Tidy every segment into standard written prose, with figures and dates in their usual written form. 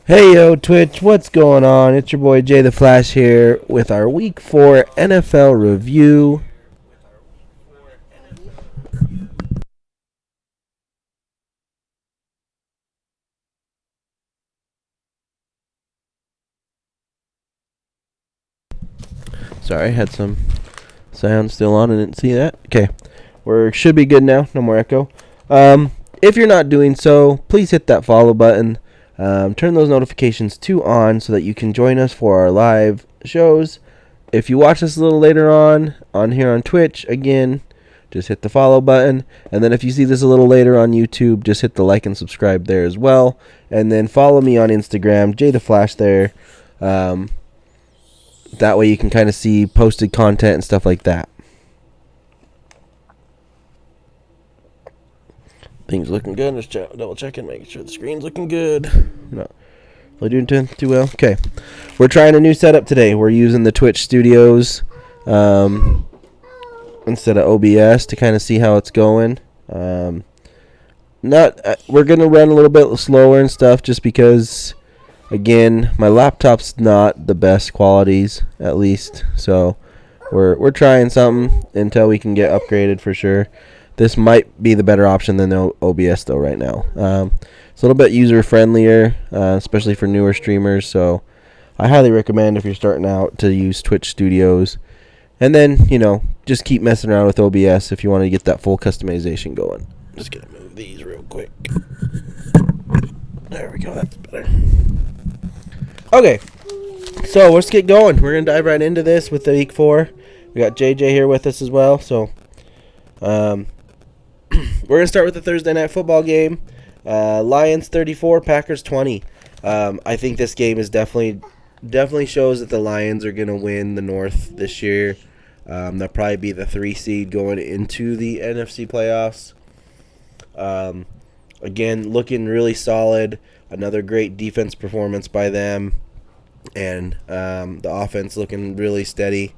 Hey yo, Twitch, what's going on? It's your boy Jay the Flash here with our Week 4 NFL review. Sorry, I had some sound still on and didn't see that. Okay, we should be good now. No more echo. If you're not doing so, please hit that follow button. Turn those notifications to on so that you can join us for our live shows. If you watch this a little later on here on Twitch, again, just hit the follow button. And then if you see this a little later on YouTube, just hit the like and subscribe there as well. And then follow me on Instagram, Jay the Flash there. That way you can kind of see posted content and stuff like that. Things looking good. Just double checking, making sure the screen's looking good. No, we're doing too well. Okay, we're trying a new setup today. We're using the Twitch Studios instead of OBS to kind of see how it's going. We're gonna run a little bit slower and stuff just because, again, my laptop's not the best qualities, at least. So we're trying something until we can get upgraded for sure. This might be the better option than the OBS, though, right now. It's a little bit user-friendlier, especially for newer streamers. So I highly recommend if you're starting out to use Twitch Studios. And then, just keep messing around with OBS if you want to get that full customization going. Just going to move these real quick. There we go. That's better. Okay. So let's get going. We're going to dive right into this with the Week 4. We got JJ here with us as well. So we're going to start with the Thursday Night Football game. Lions 34, Packers 20. I think this game is definitely shows that the Lions are going to win the North this year. They'll probably be the 3 seed going into the NFC playoffs. Again, looking really solid. Another great defense performance by them. And the offense looking really steady.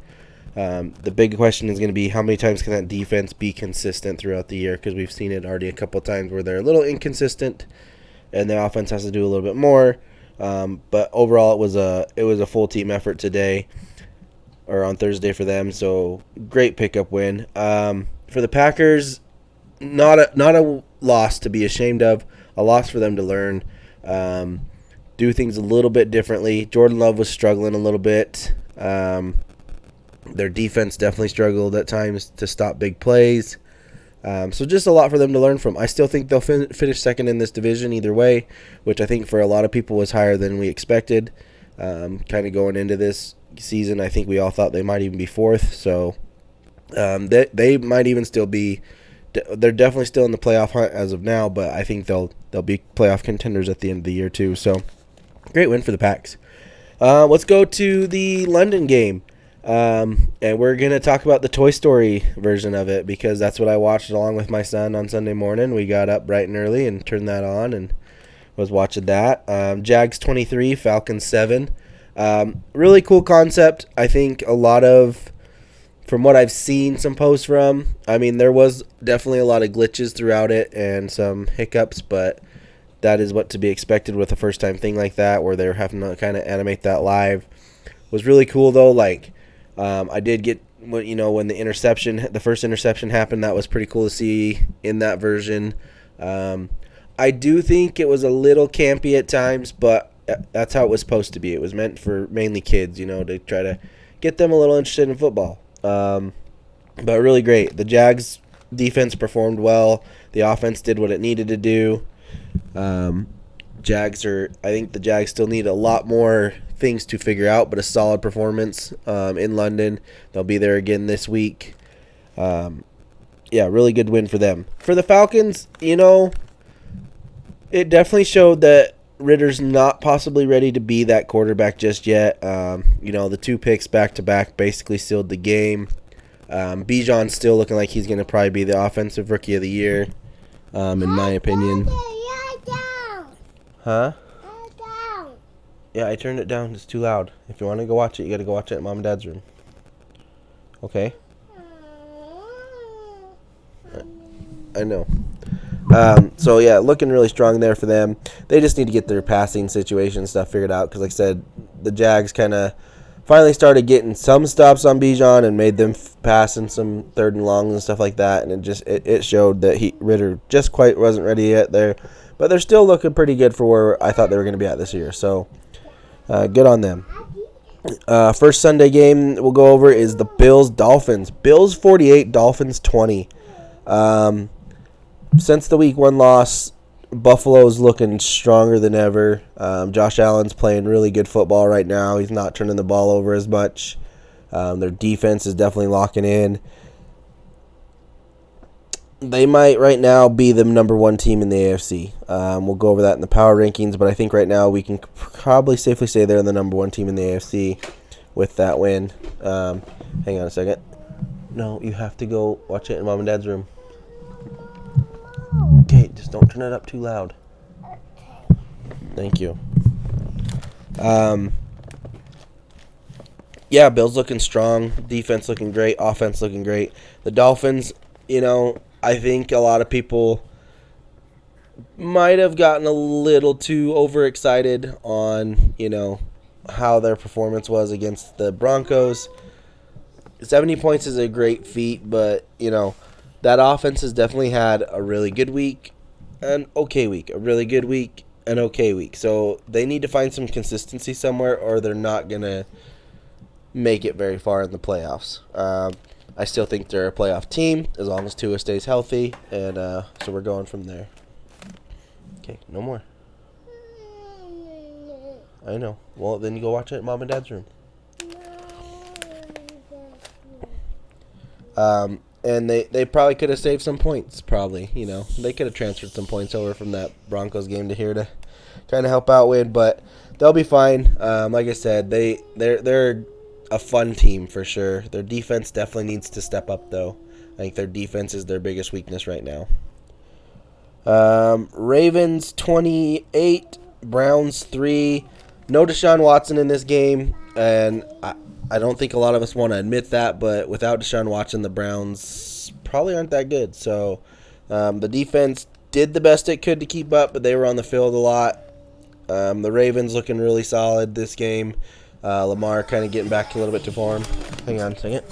The big question is going to be how many times can that defense be consistent throughout the year, because we've seen it already a couple times where they're a little inconsistent and the offense has to do a little bit more. But overall, it was a full team effort today, or on Thursday for them. So great pickup win. For the Packers, not a loss to be ashamed of, a loss for them to learn. Do things a little bit differently. Jordan Love was struggling a little bit. Their defense definitely struggled at times to stop big plays. So just a lot for them to learn from. I still think they'll finish second in this division either way, which I think for a lot of people was higher than we expected. Kind of going into this season, I think we all thought they might even be fourth. So they might even still be. They're definitely still in the playoff hunt as of now, but I think they'll be playoff contenders at the end of the year too. So great win for the Packs. Let's go to the London game. And we're going to talk about the Toy Story version of it because that's what I watched along with my son on Sunday morning. We got up bright and early and turned that on and was watching that. Jags 23, Falcons 7. Really cool concept. I think a lot of, from what I've seen some posts from, I mean, there was definitely a lot of glitches throughout it and some hiccups, but that is what to be expected with a first-time thing like that where they're having to kind of animate that live. Was really cool, though, like, I did get, when the first interception happened, that was pretty cool to see in that version. I do think it was a little campy at times, but that's how it was supposed to be. It was meant for mainly kids, to try to get them a little interested in football. But really great. The Jags defense performed well. The offense did what it needed to do. I think the Jags still need a lot more things to figure out, but a solid performance in London. They'll be there again this week. Really good win for them. For the Falcons, it definitely showed that Ritter's not possibly ready to be that quarterback just yet. The 2 picks back-to-back basically sealed the game. Bijan's still looking like he's going to probably be the offensive rookie of the year, in my opinion. Huh? Yeah, I turned it down. It's too loud. If you want to go watch it, you got to go watch it in Mom and Dad's room. Okay? I know. So, yeah, looking really strong there for them. They just need to get their passing situation stuff figured out because, like I said, the Jags kind of finally started getting some stops on Bijan and made them pass in some third and longs and stuff like that. And it showed that Ritter just quite wasn't ready yet there. But they're still looking pretty good for where I thought they were going to be at this year. So, good on them. First Sunday game we'll go over is the Bills-Dolphins. Bills 48, Dolphins 20. Since the week 1 loss, Buffalo's looking stronger than ever. Josh Allen's playing really good football right now. He's not turning the ball over as much. Their defense is definitely locking in. They might right now be the number 1 team in the AFC. We'll go over that in the power rankings, but I think right now we can probably safely say they're the number 1 team in the AFC with that win. Hang on a second. No, you have to go watch it in Mom and Dad's room. Okay, just don't turn it up too loud. Thank you. Yeah, Bills looking strong. Defense looking great. Offense looking great. The Dolphins, I think a lot of people might have gotten a little too overexcited on, how their performance was against the Broncos. 70 points is a great feat, but, that offense has definitely had a really good week, an okay week, a really good week, an okay week. So they need to find some consistency somewhere or they're not going to make it very far in the playoffs. I still think they're a playoff team as long as Tua stays healthy, and so we're going from there. Okay, no more. I know. Well, then you go watch it at Mom and Dad's room. And they probably could have saved some points, probably. They could have transferred some points over from that Broncos game to here to kind of help out with, but they'll be fine. Like I said, they're a fun team for sure. Their defense definitely needs to step up, though. I think their defense is their biggest weakness right now. Ravens 28, Browns 3. No Deshaun Watson in this game, and I don't think a lot of us want to admit that, but without Deshaun Watson, the Browns probably aren't that good. So the defense did the best it could to keep up, but they were on the field a lot. The Ravens looking really solid this game. Lamar kind of getting back a little bit to form. Hang on a second.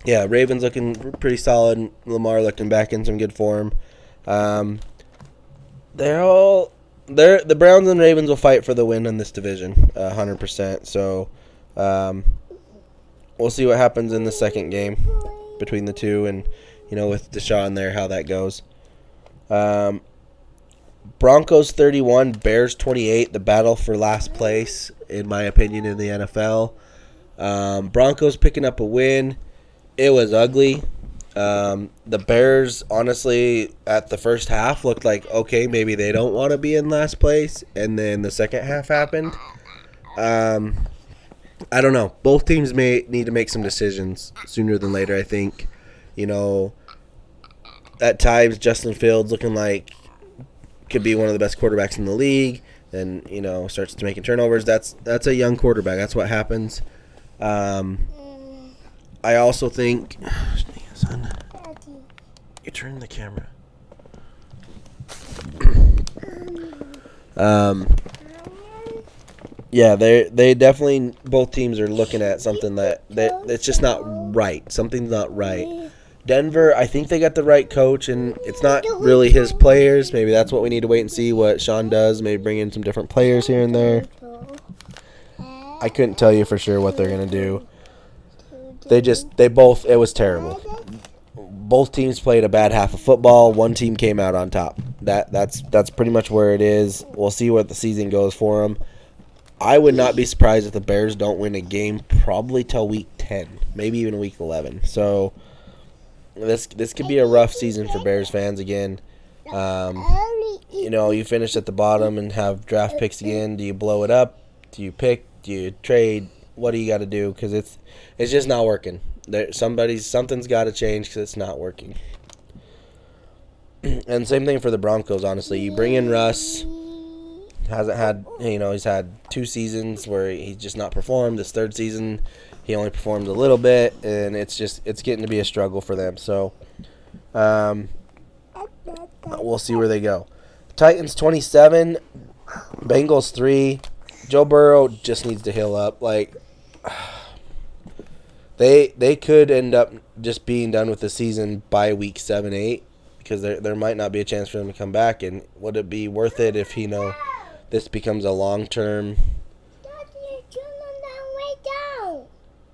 Yeah, Ravens looking pretty solid. Lamar looking back in some good form. The Browns and Ravens will fight for the win in this division, 100%. So we'll see what happens in the second game between the two, and with Deshaun there, how that goes. Broncos 31, Bears 28. The battle for last place, in my opinion, in the NFL. Broncos picking up a win. It was ugly. The Bears, honestly, at the first half looked like, okay, maybe they don't want to be in last place. And then the second half happened. I don't know. Both teams may need to make some decisions sooner than later, I think. At times, Justin Fields looking like could be one of the best quarterbacks in the league. Then, starts to making turnovers. That's a young quarterback. That's what happens. I also think, son, you turn the camera. Yeah, they definitely, both teams are looking at something that's just not right. Something's not right. Denver, I think they got the right coach, and it's not really his players. Maybe that's what we need to wait and see what Sean does. Maybe bring in some different players here and there. I couldn't tell you for sure what they're going to do. It was terrible. Both teams played a bad half of football. One team came out on top. That's pretty much where it is. We'll see what the season goes for them. I would not be surprised if the Bears don't win a game probably till week 10, maybe even week 11. So this could be a rough season for Bears fans again. You finish at the bottom and have draft picks again. Do you blow it up? Do you pick? Do you trade? what do you got to do? Because it's just not working. Something's got to change because it's not working. And same thing for the Broncos, honestly. You bring in Russ. Hasn't had, he's had 2 seasons where he's just not performed. This 3rd season, he only performed a little bit, and it's getting to be a struggle for them. So, we'll see where they go. Titans 27, Bengals 3. Joe Burrow just needs to heal up. Like, they could end up just being done with the season by week 7, 8, because there might not be a chance for them to come back. And would it be worth it if this becomes a long-term?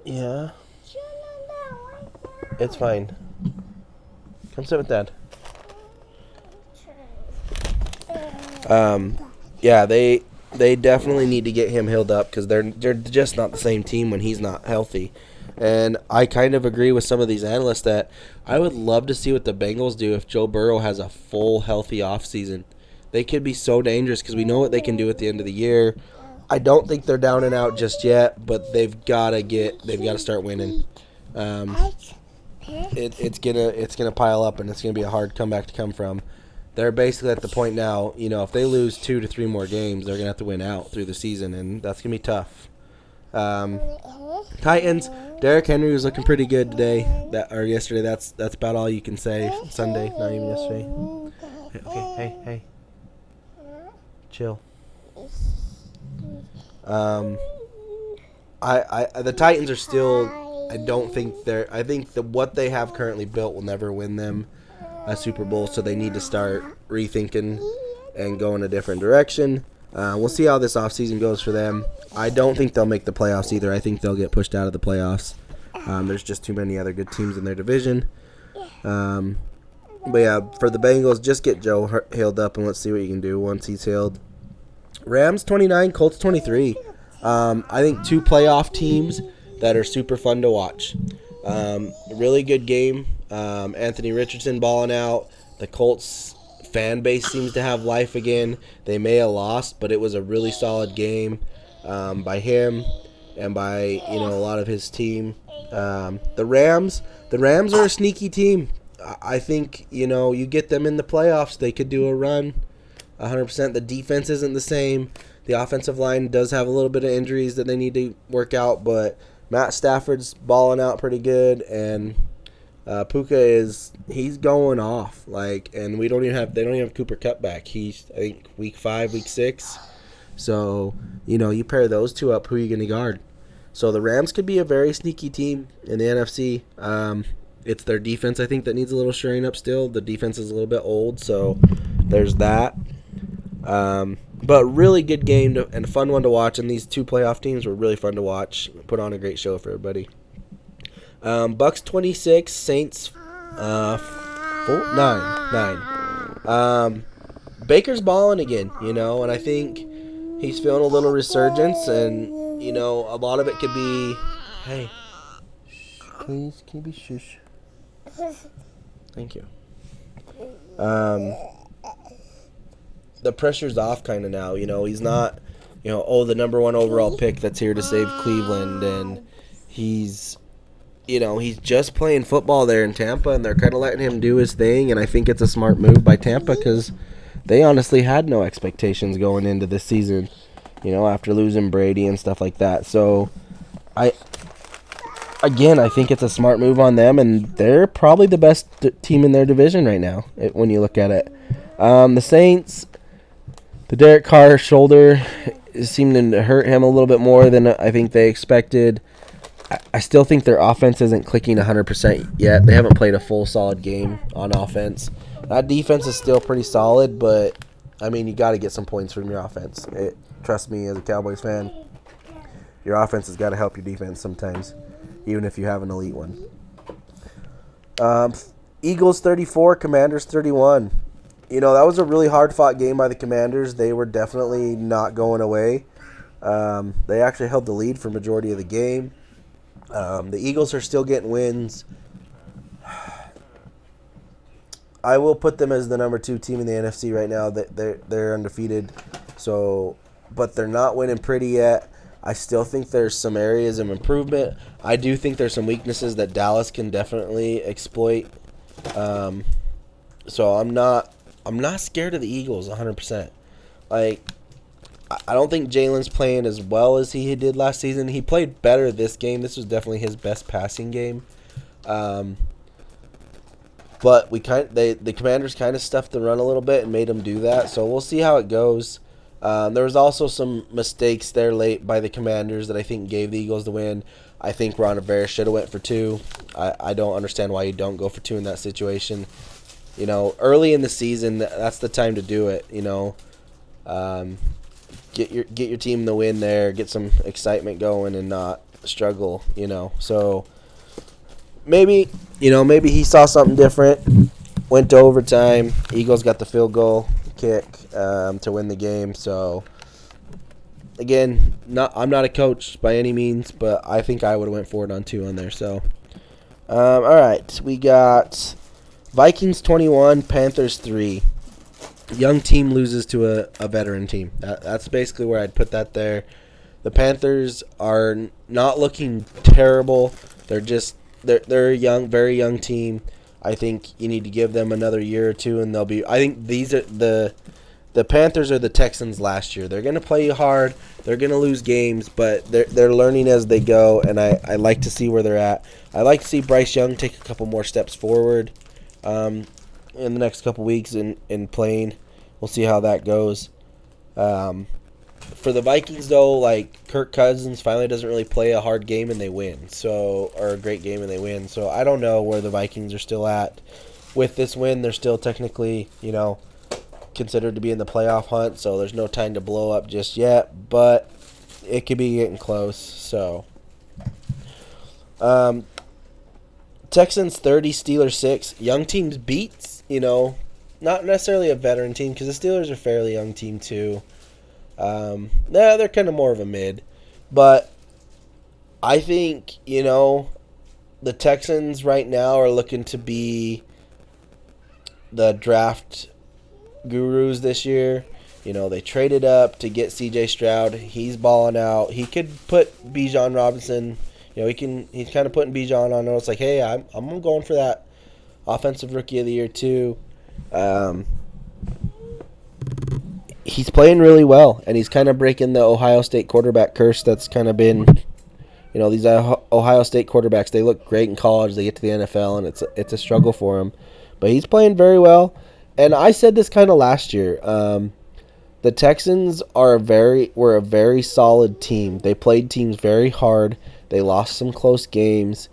Yeah. It's fine. Come sit with Dad. Yeah, they definitely need to get him healed up because they're just not the same team when he's not healthy. And I kind of agree with some of these analysts that I would love to see what the Bengals do if Joe Burrow has a full healthy offseason. They could be so dangerous because we know what they can do at the end of the year. I don't think they're down and out just yet, but they've got to start winning. It's gonna pile up, and it's gonna be a hard comeback to come from. They're basically at the point now, if they lose 2 to 3 more games, they're gonna have to win out through the season, and that's gonna be tough. Titans, Derrick Henry was looking pretty good yesterday. That's about all you can say. Sunday, not even yesterday. Okay, hey. Chill. The Titans are still. I don't think I think that what they have currently built will never win them a Super Bowl, so they need to start rethinking and go in a different direction. We'll see how this offseason goes for them. I don't think they'll make the playoffs either. I think they'll get pushed out of the playoffs. There's just too many other good teams in their division. But yeah, for the Bengals, just get Joe healed up, and let's see what you can do once he's healed. Rams 29, Colts 23. I think 2 playoff teams that are super fun to watch. Really good game. Anthony Richardson balling out. The Colts fan base seems to have life again. They may have lost, but it was a really solid game by him and by a lot of his team. The Rams are a sneaky team. I think you get them in the playoffs, they could do a run. 100%. The defense isn't the same. The offensive line does have a little bit of injuries that they need to work out, but Matt Stafford's balling out pretty good, and Puka he's going off. And they don't even have Cooper Kupp back. He's, I think, week 5, week 6. So, you pair those two up, who are you going to guard? So the Rams could be a very sneaky team in the NFC. It's their defense, I think, that needs a little shoring up still. The defense is a little bit old, so there's that. But really good game and a fun one to watch, and these 2 playoff teams were really fun to watch. Put on a great show for everybody. Bucks 26, Saints 9. Baker's balling again, and I think he's feeling a little resurgence, and a lot of it could be, hey, please, can you be shush? Thank you. The pressure's off kind of now. He's not, the number 1 overall pick that's here to save Cleveland, and he's just playing football there in Tampa, and they're kind of letting him do his thing, and I think it's a smart move by Tampa because they honestly had no expectations going into this season, after losing Brady and stuff like that. So, I think it's a smart move on them, and they're probably the best team in their division right now when you look at it. The Saints, the Derek Carr shoulder is seeming to hurt him a little bit more than I think they expected. I still think their offense isn't clicking 100% yet. They haven't played a full solid game on offense. That defense is still pretty solid, but, you got to get some points from your offense. Trust me, as a Cowboys fan, your offense has got to help your defense sometimes, even if you have an elite one. Eagles 34, Commanders 31. That was a really hard-fought game by the Commanders. They were definitely not going away. They actually held the lead for majority of the game. The Eagles are still getting wins. I will put them as the number 2 team in the NFC right now. They're undefeated. So, but they're not winning pretty yet. I still think there's some areas of improvement. I do think there's some weaknesses that Dallas can definitely exploit. Um, so I'm not scared of the Eagles 100%. Like, I don't think Jalen's playing as well as he did last season. He played better this game. This was definitely his best passing game. Um, but the Commanders kind of stuffed the run a little bit and made him do that. So we'll see how it goes. There was also some mistakes there late by the Commanders that I think gave the Eagles the win. I think Ron Rivera should have went for two. I don't understand why you don't go for two in that situation. Early in the season, that's the time to do it. Get your team the win there, get some excitement going, and not struggle. So maybe he saw something different. Went to overtime. Eagles got the field goal kick to win the game. So again, I'm not a coach by any means, but I think I would have went for it on two on there. So all right, we got Vikings 21, Panthers 3. Young team loses to a veteran team. That's basically where I'd put that there. The Panthers are not looking terrible. They're a young, very young team. I think you need to give them another year or two, and they'll be. I think these are the Panthers are the Texans last year. They're gonna play hard. They're gonna lose games, but they're learning as they go, and I like to see where they're at. I like to see Bryce Young take a couple more steps forward in the next couple weeks in playing. We'll see how that goes. For the Vikings, though, like Kirk Cousins finally doesn't really play a hard game and they win, or a great game and they win. So I don't know where the Vikings are still at. With this win, they're still technically, considered to be in the playoff hunt. So there's no time to blow up just yet, but it could be getting close. So, Texans 30, Steelers 6. Young teams beats, not necessarily a veteran team because the Steelers are a fairly young team too. They're kind of more of a mid. But I think, the Texans right now are looking to be the draft gurus this year. They traded up to get C.J. Stroud. He's balling out. He could put Bijan Robinson. He's kind of putting Bijan on notice like, hey, I'm going for that offensive rookie of the year too. He's playing really well, and he's kind of breaking the Ohio State quarterback curse that's kind of been, these Ohio State quarterbacks, they look great in college, they get to the NFL, and it's a struggle for them. But he's playing very well, and I said this kind of last year. The Texans were a very solid team. They played teams very hard. They lost some close games.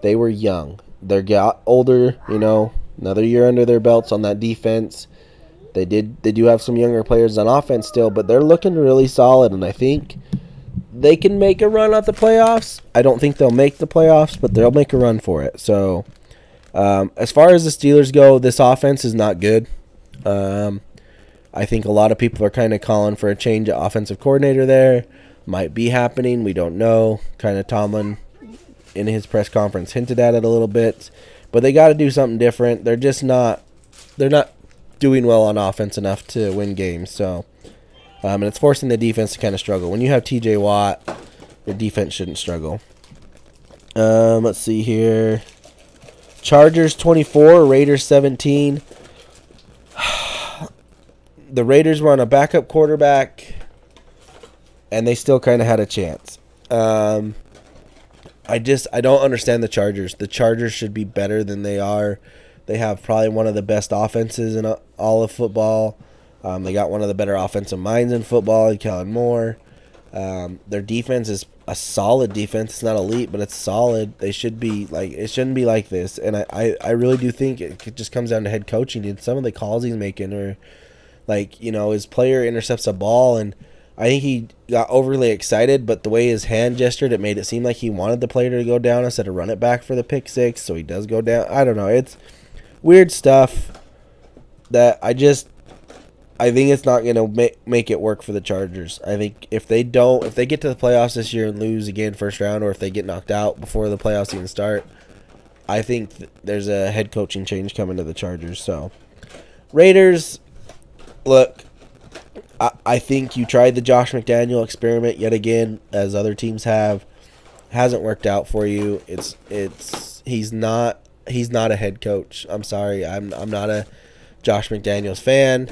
They were young. They got older, another year under their belts on that defense. They do have some younger players on offense still, but they're looking really solid, and I think they can make a run at the playoffs. I don't think they'll make the playoffs, but they'll make a run for it. So, as far as the Steelers go, this offense is not good. I think a lot of people are kind of calling for a change of offensive coordinator there. Might be happening. We don't know. Kind of Tomlin in his press conference hinted at it a little bit, but they got to do something different. They're not doing well on offense enough to win games. So, and it's forcing the defense to kind of struggle. When you have T.J. Watt, your defense shouldn't struggle. Let's see here. Chargers 24, Raiders 17. The Raiders were on a backup quarterback, and they still kind of had a chance. I don't understand the Chargers. The Chargers should be better than they are. They have probably one of the best offenses in all of football. They got one of the better offensive minds in football, Kellen Moore. Their defense is a solid defense. It's not elite, but it's solid. It shouldn't be like this. And I really do think it just comes down to head coaching and some of the calls he's making, or his player intercepts a ball, and I think he got overly excited, but the way his hand gestured, it made it seem like he wanted the player to go down instead of run it back for the pick six, so he does go down. I don't know. It's weird stuff that I think it's not going to make it work for the Chargers. I think if they get to the playoffs this year and lose again first round, or if they get knocked out before the playoffs even start, I think there's a head coaching change coming to the Chargers. So, Raiders, look, I think you tried the Josh McDaniel experiment yet again, as other teams have. Hasn't worked out for you. He's not a head coach. I'm sorry. I'm not a Josh McDaniels fan.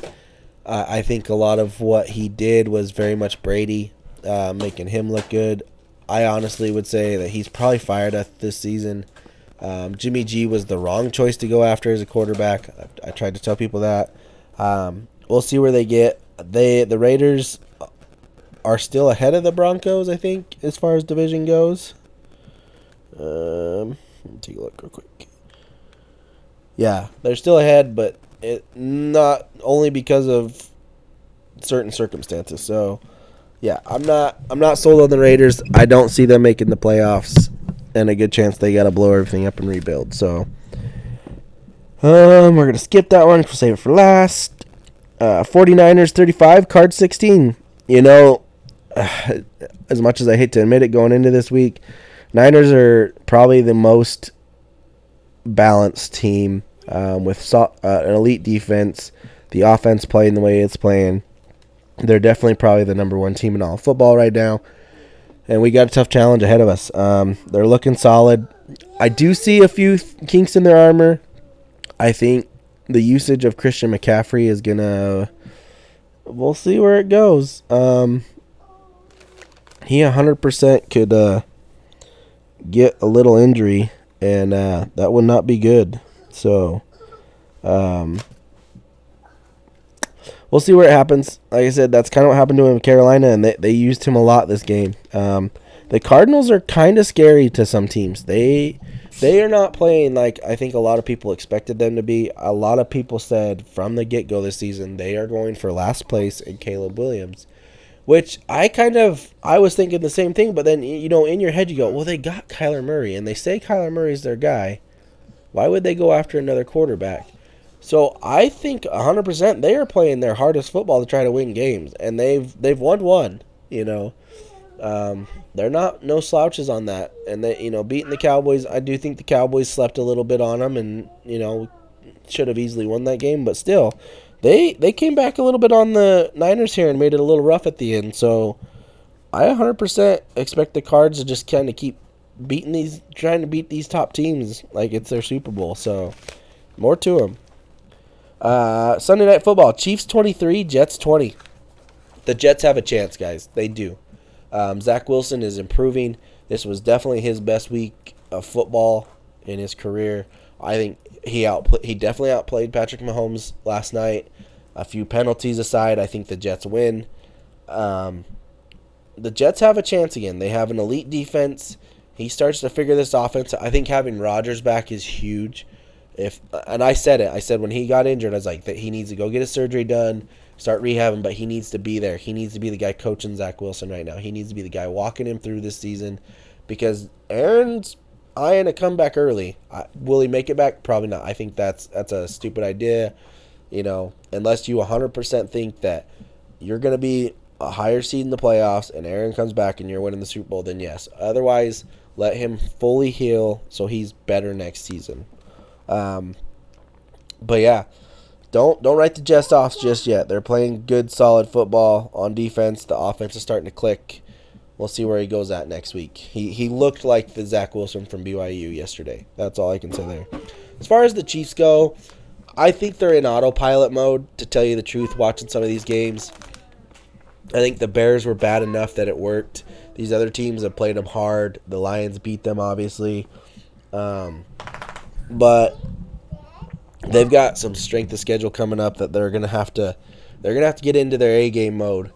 I think a lot of what he did was very much Brady, making him look good. I honestly would say that he's probably fired after this season. Jimmy G was the wrong choice to go after as a quarterback. I tried to tell people that. We'll see where they get. The Raiders are still ahead of the Broncos, I think, as far as division goes. Let me take a look real quick. Yeah, they're still ahead, but not only because of certain circumstances. So, yeah, I'm not sold on the Raiders. I don't see them making the playoffs, and a good chance they got to blow everything up and rebuild. So, we're gonna skip that one. We'll save it for last. 49ers 35, Cards 16. You know, as much as I hate to admit it, going into this week, Niners are probably the most balanced team, with an elite defense, the offense playing the way it's playing. They're definitely probably the number one team in all of football right now, and we got a tough challenge ahead of us. They're looking solid. I do see a few kinks in their armor. I think the usage of Christian McCaffrey is gonna. We'll see where it goes. He 100% could get a little injury, and that would not be good. So, we'll see where it happens. Like I said, that's kind of what happened to him in Carolina, and they used him a lot this game. The Cardinals are kind of scary to some teams. They are not playing like I think a lot of people expected them to be. A lot of people said from the get-go this season they are going for last place in Caleb Williams, which I was thinking the same thing. But then, in your head you go, well, they got Kyler Murray, and they say Kyler Murray's their guy. Why would they go after another quarterback? So I think 100% they are playing their hardest football to try to win games, and they've won one. They're not no slouches on that, and they beating the Cowboys. I do think the Cowboys slept a little bit on them, and should have easily won that game, but still, they came back a little bit on the Niners here and made it a little rough at the end. So I 100% expect the Cards to just kind of keep trying to beat these top teams like it's their Super Bowl. So more to them. Sunday Night Football, Chiefs 23, Jets 20. The Jets have a chance, guys. They do. Zach Wilson is improving. This was definitely his best week of football in his career. I think he definitely outplayed Patrick Mahomes last night. A few penalties aside, I think the Jets win. The Jets have a chance again. They have an elite defense. He starts to figure this offense. I think having Rodgers back is huge. And I said it. I said when he got injured, I was like, that he needs to go get his surgery done, start rehabbing, but he needs to be there. He needs to be the guy coaching Zach Wilson right now. He needs to be the guy walking him through this season, because Aaron's eyeing a comeback early. Will he make it back? Probably not. I think that's a stupid idea. Unless you 100% think that you're going to be a higher seed in the playoffs and Aaron comes back and you're winning the Super Bowl, then yes. Otherwise, let him fully heal so he's better next season. But yeah, don't write the Jets off just yet. They're playing good, solid football on defense. The offense is starting to click. We'll see where he goes at next week. He looked like the Zach Wilson from BYU yesterday. That's all I can say there. As far as the Chiefs go, I think they're in autopilot mode, to tell you the truth, watching some of these games. I think the Bears were bad enough that it worked. These other teams have played them hard. The Lions beat them, obviously. But they've got some strength of schedule coming up that they're gonna have to get into their A game mode.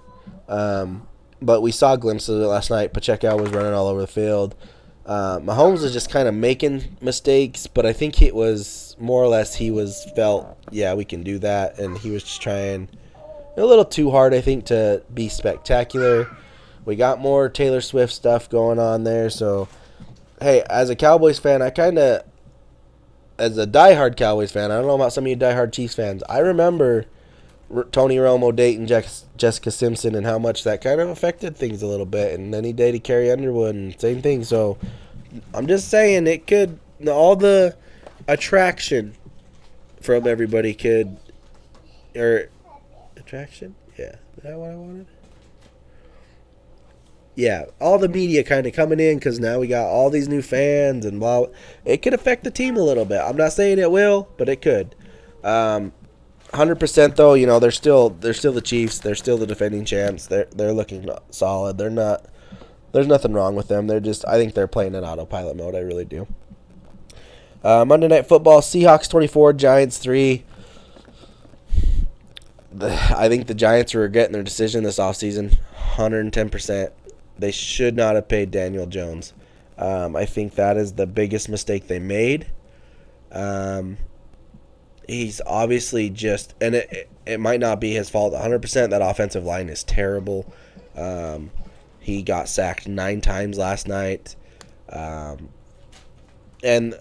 But we saw glimpses of it last night. Pacheco was running all over the field. Mahomes was just kind of making mistakes, but I think it was more or less he felt, yeah, we can do that, and he was just trying a little too hard, I think, to be spectacular. We got more Taylor Swift stuff going on there, so hey, as a Cowboys fan, as a diehard Cowboys fan, I don't know about some of you diehard Chiefs fans, I remember Tony Romo dating Jessica Simpson and how much that kind of affected things a little bit. And then he dated Carrie Underwood and same thing. So I'm just saying it could, all the attraction from everybody could, or attraction? Yeah. Is that what I wanted? Yeah, all the media kind of coming in because now we got all these new fans and blah. It could affect the team a little bit. I'm not saying it will, but it could. 100% though, they're still the Chiefs. They're still the defending champs. They're looking solid. They're not. There's nothing wrong with them. I think they're playing in autopilot mode. I really do. Monday Night Football: Seahawks 24, Giants 3. I think the Giants are regretting their decision this offseason. 110%. They should not have paid Daniel Jones. I think that is the biggest mistake they made. He's obviously and it might not be his fault. 100% that offensive line is terrible. He got sacked 9 times last night. And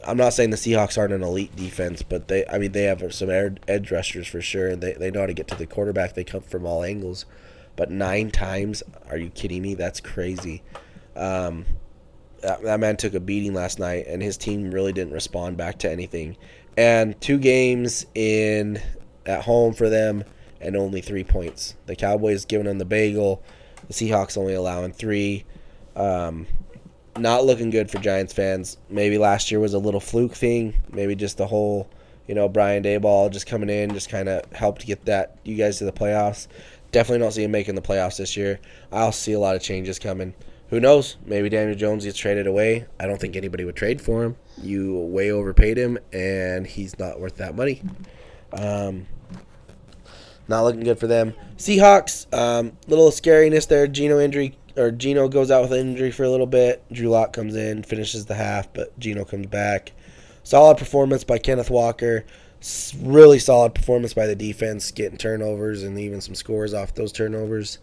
I'm not saying the Seahawks aren't an elite defense, but they have some edge rushers for sure, and they know how to get to the quarterback. They come from all angles. But 9 times? Are you kidding me? That's crazy. That man took a beating last night, and his team really didn't respond back to anything. And 2 games at home for them, and only 3 points. The Cowboys giving them the bagel. The Seahawks only allowing 3. Not looking good for Giants fans. Maybe last year was a little fluke thing. Maybe just the whole, Brian Daboll just coming in just kind of helped get you guys to the playoffs. Definitely don't see him making the playoffs this year. I'll see a lot of changes coming. Who knows? Maybe Daniel Jones gets traded away. I don't think anybody would trade for him. You way overpaid him, and he's not worth that money. Not looking good for them. Seahawks, little scariness there. Geno goes out with an injury for a little bit. Drew Lock comes in, finishes the half, but Geno comes back. Solid performance by Kenneth Walker. Really solid performance by the defense, getting turnovers and even some scores off those turnovers.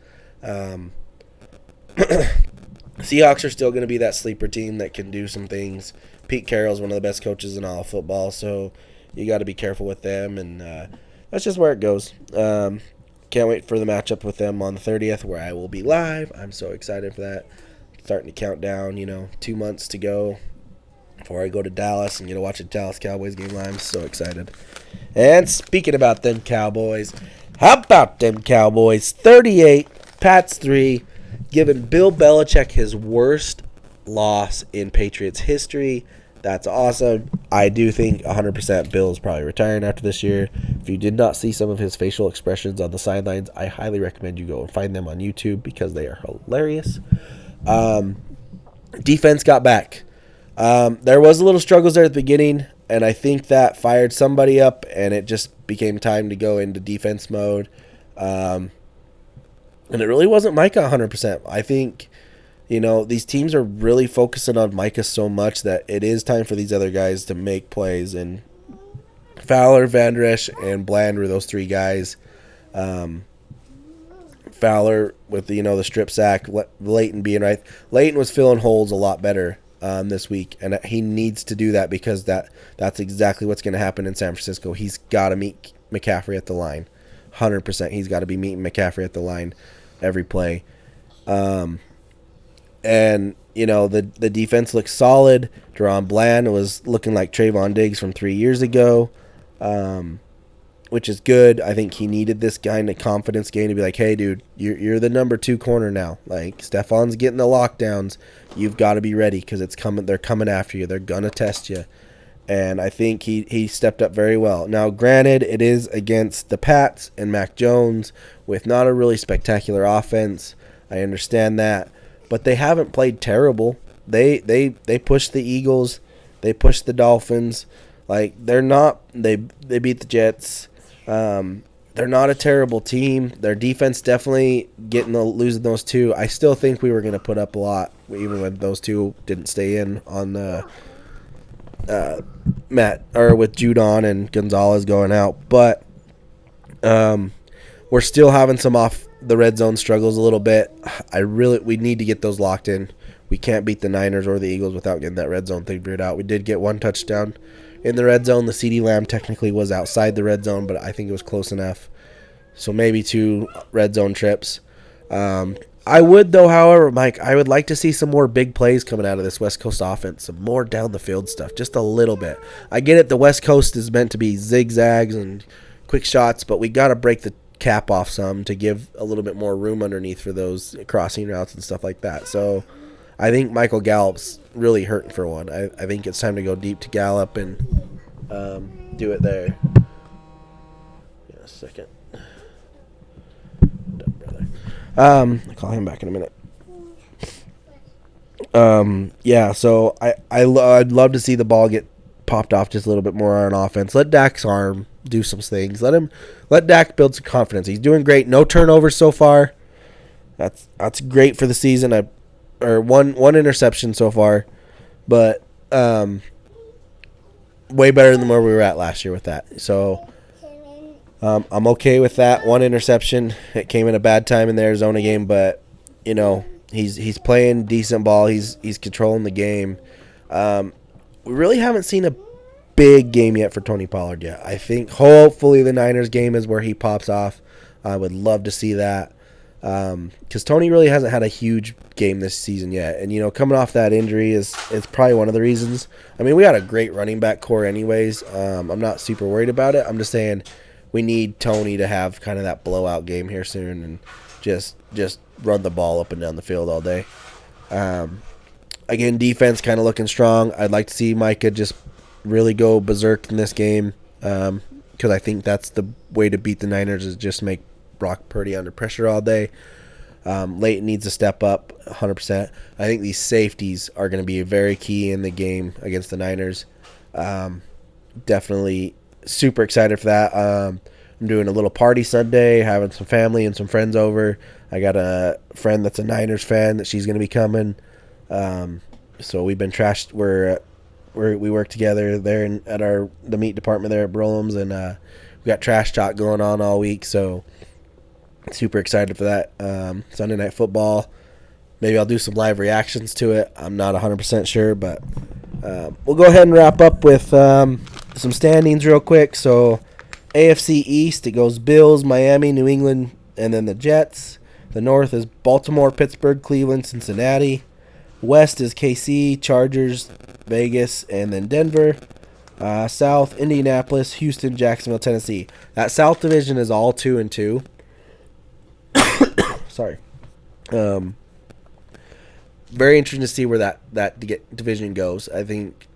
Seahawks are still going to be that sleeper team that can do some things. Pete Carroll's one of the best coaches in all of football, so you got to be careful with them, and that's just where it goes. Can't wait for the matchup with them on the 30th, where I will be live. I'm so excited for that. Starting to count down, 2 months to go before I go to Dallas and get to watch a Dallas Cowboys game live. I'm so excited. And speaking about them Cowboys, how about them Cowboys? 38, Pats 3, giving Bill Belichick his worst loss in Patriots history. That's awesome. I do think 100% Bill is probably retiring after this year. If you did not see some of his facial expressions on the sidelines, I highly recommend you go and find them on YouTube because they are hilarious. Defense got back. There was a little struggles there at the beginning, and I think that fired somebody up, and it just became time to go into defense mode. And it really wasn't Micah 100%. I think, these teams are really focusing on Micah so much that it is time for these other guys to make plays. And Fowler, Van Der Esch, and Bland were those 3 guys. Fowler with the strip sack, Leighton being right. Leighton was filling holes a lot better this week, and he needs to do that because that's exactly what's going to happen in San Francisco. He's got to meet McCaffrey at the line. 100%. He's got to be meeting McCaffrey at the line every play. And, the defense looks solid. Deron Bland was looking like Trayvon Diggs from 3 years ago, which is good. I think he needed this kind of confidence game to be like, hey, dude, you're the number 2 corner now. Like, Stefon's getting the lockdowns. You've got to be ready because it's coming. They're coming after you. They're going to test you. And I think he stepped up very well. Now, granted, it is against the Pats and Mac Jones with not a really spectacular offense. I understand that. But they haven't played terrible. They pushed the Eagles. They pushed the Dolphins. Like, they're not – they beat the Jets. They're not a terrible team. Their defense definitely losing those 2. I still think we were going to put up a lot, even when those 2 didn't stay in on the with Judon and Gonzalez going out. But we're still having some off the red zone struggles a little bit. We need to get those locked in. We can't beat the Niners or the Eagles without getting that red zone thing figured out. We did get 1 touchdown in the red zone. The CeeDee Lamb technically was outside the red zone, but I think it was close enough. So maybe 2 red zone trips. I would, though, however, Mike, I would like to see some more big plays coming out of this West Coast offense, some more down the field stuff, just a little bit. I get it, the West Coast is meant to be zigzags and quick shots, but we got to break the cap off some to give a little bit more room underneath for those crossing routes and stuff like that. So I think Michael Gallup's really hurting for one. I think it's time to go deep to Gallup and do it there. Yeah, a second. Dumb brother. I'll call him back in a minute. Yeah, so I'd love to see the ball get popped off just a little bit more on offense. Let Dak's arm do some things. Let Dak build some confidence. He's doing great. No turnovers so far. That's great for the season. One interception so far, but way better than where we were at last year with that. So I'm okay with that. One interception. It came in a bad time in the Arizona game, but you know, he's playing decent ball. He's controlling the game. We really haven't seen a big game yet for Tony Pollard yet. I think hopefully the Niners game is where he pops off. I would love to see that because Tony really hasn't had a huge game this season yet. And, you know, coming off that injury is probably one of the reasons. I mean, we got a great running back core anyways. I'm not super worried about it. I'm just saying we need Tony to have kind of that blowout game here soon and just run the ball up and down the field all day. Again, defense kind of looking strong. I'd like to see Micah just really go berserk in this game because I think that's the way to beat the Niners is just make Brock Purdy under pressure all day. Leighton needs to step up 100%. I think these safeties are going to be very key in the game against the Niners. Definitely super excited for that. I'm doing a little party Sunday, having some family and some friends over. I got a friend that's a Niners fan that she's going to be coming. So we've been trashed. We work together there at the meat department there at Brolam's, and we got trash talk going on all week. So super excited for that. Sunday Night Football. Maybe I'll do some live reactions to it. I'm not 100% sure, but we'll go ahead and wrap up with some standings real quick. So AFC East, it goes Bills, Miami, New England, and then the Jets. The North is Baltimore, Pittsburgh, Cleveland, Cincinnati. West is KC, Chargers, Vegas, and then Denver. South, Indianapolis, Houston, Jacksonville, Tennessee. That South division is all 2-2. Sorry. Very interesting to see where that division goes. I think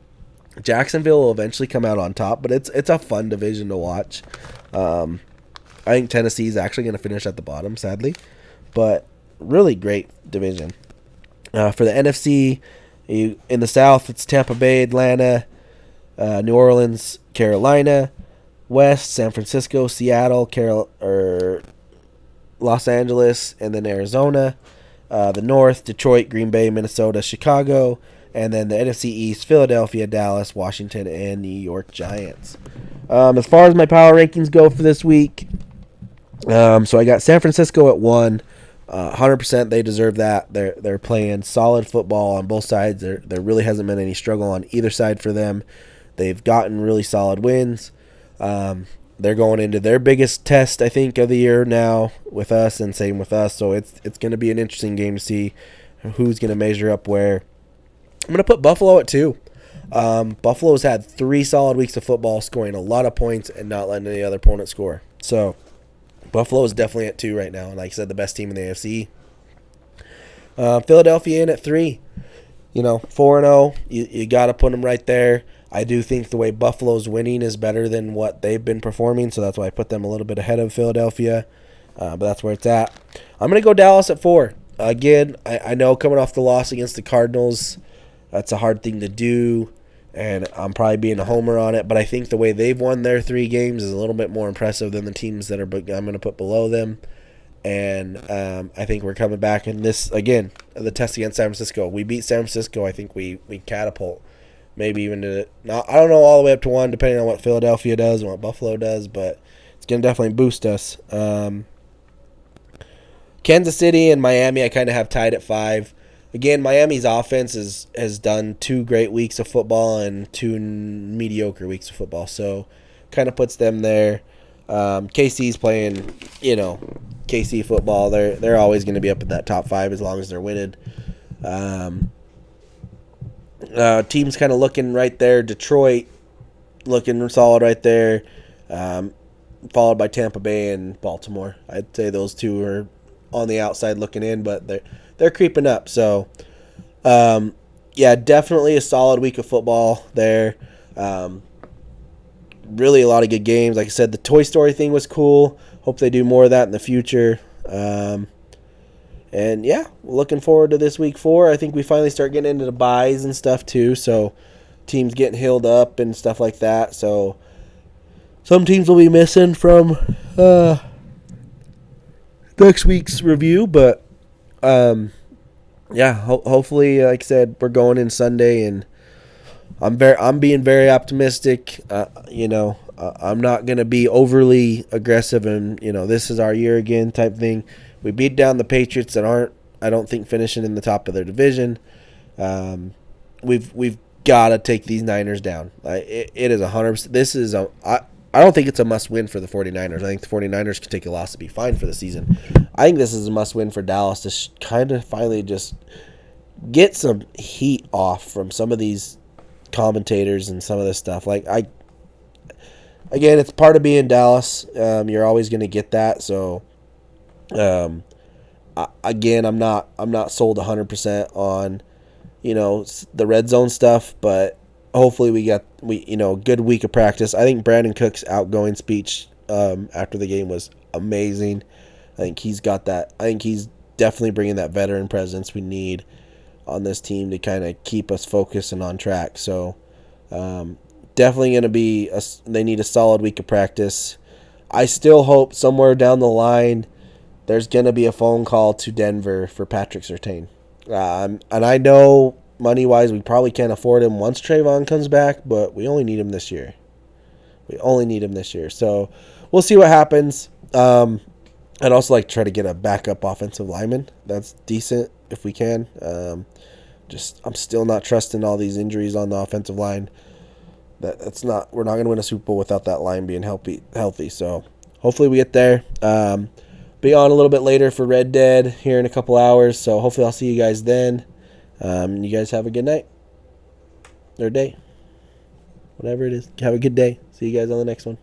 Jacksonville will eventually come out on top, but it's a fun division to watch. I think Tennessee is actually going to finish at the bottom, sadly, but really great division. For the NFC, in the South, it's Tampa Bay, Atlanta, New Orleans, Carolina. West, San Francisco, Seattle, Los Angeles, and then Arizona. The North, Detroit, Green Bay, Minnesota, Chicago. And then the NFC East, Philadelphia, Dallas, Washington, and New York Giants. As far as my power rankings go for this week, so I got San Francisco at 1. 100% they deserve that. They're playing solid football on both sides. There really hasn't been any struggle on either side for them. They've gotten really solid wins. They're going into their biggest test, I think, of the year now with us, and same with us. So it's going to be an interesting game to see who's going to measure up where. I'm going to put Buffalo at 2. Buffalo's had 3 solid weeks of football, scoring a lot of points and not letting any other opponent score. So Buffalo is definitely at 2 right now, and like I said, the best team in the AFC. Philadelphia in at 3. 4-0. You got to put them right there. I do think the way Buffalo's winning is better than what they've been performing, so that's why I put them a little bit ahead of Philadelphia. But that's where it's at. I'm going to go Dallas at 4. Again, I know coming off the loss against the Cardinals, that's a hard thing to do, and I'm probably being a homer on it, but I think the way they've won their 3 games is a little bit more impressive than the teams that I'm going to put below them. And I think we're coming back in this, again, the test against San Francisco. We beat San Francisco. I think we catapult maybe even to, I don't know, all the way up to 1, depending on what Philadelphia does and what Buffalo does, but it's going to definitely boost us. Kansas City and Miami I kind of have tied at 5. Again, Miami's offense has done 2 great weeks of football and 2 mediocre weeks of football, so kind of puts them there. KC's playing, KC football. They're always going to be up in that top 5 as long as they're winning. Teams kind of looking right there. Detroit looking solid right there. followed by Tampa Bay and Baltimore. I'd say those two are on the outside looking in, but they're creeping up. So, yeah, definitely a solid week of football there. Really a lot of good games. Like I said, the Toy Story thing was cool. Hope they do more of that in the future. And yeah, looking forward to this week 4. I think we finally start getting into the buys and stuff too. So teams getting healed up and stuff like that. So some teams will be missing from next week's review, but yeah, hopefully, like I said, we're going in Sunday, and I'm being very optimistic. I'm not gonna be overly aggressive, and this is our year again type thing. We beat down the Patriots that aren't, I don't think, finishing in the top of their division. We've got to take these Niners down. It is 100%. This is I don't think it's a must-win for the 49ers. I think the 49ers can take a loss to be fine for the season. I think this is a must-win for Dallas to kind of finally just get some heat off from some of these commentators and some of this stuff. Again, it's part of being Dallas. You're always going to get that. So, again, I'm not sold 100% on the red zone stuff, but hopefully we good week of practice. I think Brandon Cook's outgoing speech after the game was amazing. I think he's got that. I think he's definitely bringing that veteran presence we need on this team to kind of keep us focused and on track. So definitely going to be they need a solid week of practice. I still hope somewhere down the line there's going to be a phone call to Denver for Patrick Surtain. And I know money-wise we probably can't afford him once Trayvon comes back, but we only need him this year. So we'll see what happens. I'd also like to try to get a backup offensive lineman that's decent if we can. I'm still not trusting all these injuries on the offensive line. We're not going to win a Super Bowl without that line being healthy. So hopefully we get there. Be on a little bit later for Red Dead here in a couple hours. So hopefully I'll see you guys then. You guys have a good night or day, whatever it is. Have a good day. See you guys on the next one.